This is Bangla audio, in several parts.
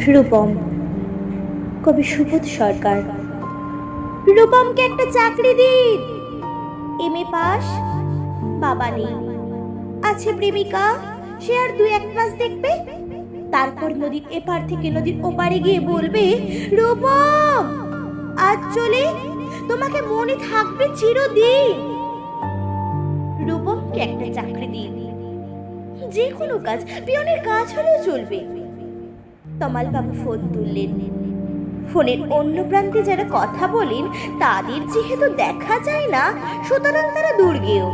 রূপম, কবি সুবোধ সরকার। রূপমকে একটা চাকরি দিন। এমএ পাস, বাবা নেই, আছে প্রেমিকা, সে আর 2-1 মাস দেখবে, তারপর নদীর এপার থেকে নদীর ওপারে গিয়ে বলবে, রূপম আজ চলে, তোমাকে মনে থাকবে চিরদিন। রূপমকে একটা চাকরি দিন, যে কোনো কাজ, পিয়নের কাজ হলেও চলবে। তমাল বাবু ফোন তুললেন। ফোনের অন্য প্রান্তে যারা কথা বলেন তাদের যেহেতু দেখা যায় না, সুতরাং তারা দুর্গেয়।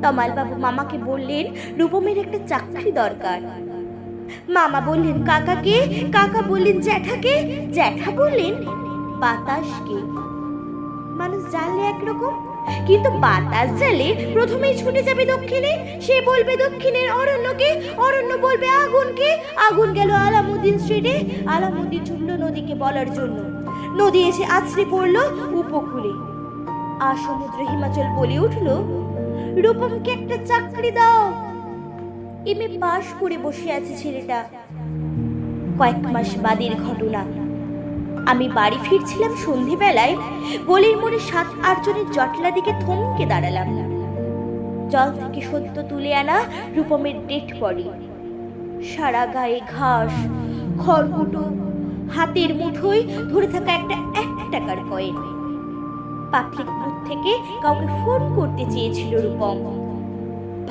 তমাল বাবু মামাকে বললেন রূপমের একটা চাকরি দরকার। মামা বললেন কাকাকে, কাকা বললেন জ্যাঠাকে, জ্যাঠা বললেন বাতাসকে। মানুষ জানলে একরকম, কিন্তু বাতাস জালে প্রথমেই ছুটে যাবে দক্ষিণে, সে বলবে দক্ষিণের অরণ্যকে, অরণ্য বলবে আগুনকে, আগুন গেল আলামুদ্দিন স্ট্রিটে, আলামুদ্দিন ছুটল নদীকে বলার জন্য, নদী এসে আছড়ে পড়লো উপকূলে। আর সমুদ্র হিমাচল বলে উঠল, রূপমকে একটা চাকরি দাও। এমএ পাশ করে বসে আছে ছেলেটা। কয়েক মাস বাদের ঘটনা। আমি বাড়ি ফিরছিলাম সন্ধ্যেবেলায়, গলির মোড়ে 7-8 জনের জটলা দিকে থমকে দাঁড়ালাম। জল থেকে সদ্য তুলে আনা রূপমের ডেড বডি, সারা গায়ে ঘাস, খড়কুটো, হাতের মুঠোয় ধরে থাকা একটা 1 টাকার কয়েন। পাবলিক বুথ থেকে কাউকে ফোন করতে চেয়েছিল রূপম।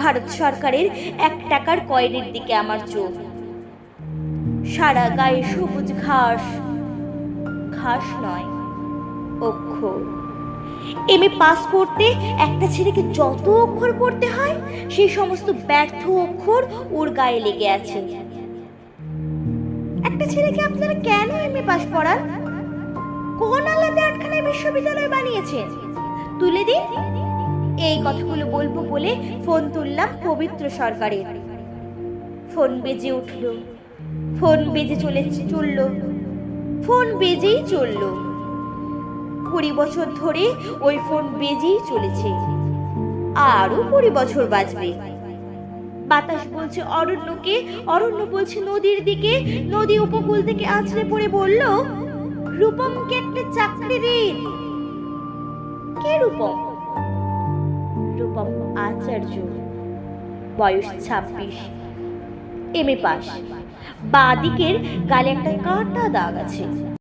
ভারত সরকারের 1 টাকার কয়েনের দিকে আমার চোখ। সারা গায়ে সবুজ ঘাস, ঘাস নয় অক্ষর। এমএ পাস করতে একটা ছেলেকে যত অক্ষর পড়তে হয়, সেই সমস্ত ব্যর্থ অক্ষর ওর গায়ে লেগে আছে। একটা ছেলেকে আপনারা কেন এমএ পাস পড়ান? কোন আলাদা 8খানায় বিশ্ববিদ্যালয় বানিয়েছেন? তুলে দিন। এই কথাগুলো বলবো বলে ফোন তুললাম পবিত্র সরকারের। ফোন বেজে উঠল, ফোন বেজে চলল, ফোন বেজেই চলল। 20 বছর ধরে ওই ফোন বেজেই চলেছে, আরো 20 বছর বাজবে। বাতাস বলছে অরণ্যকে, অরণ্য বলছে নদীর দিকে, নদী উপকূল থেকে আছড়ে পড়ে বলল, রূপমকে একটা চাকরি দিন। কে রূপম? রূপম আচার্য, বয়স 26, এমএ পাস, বাঁ দিকের গালে একটা কাটা দাগ আছে।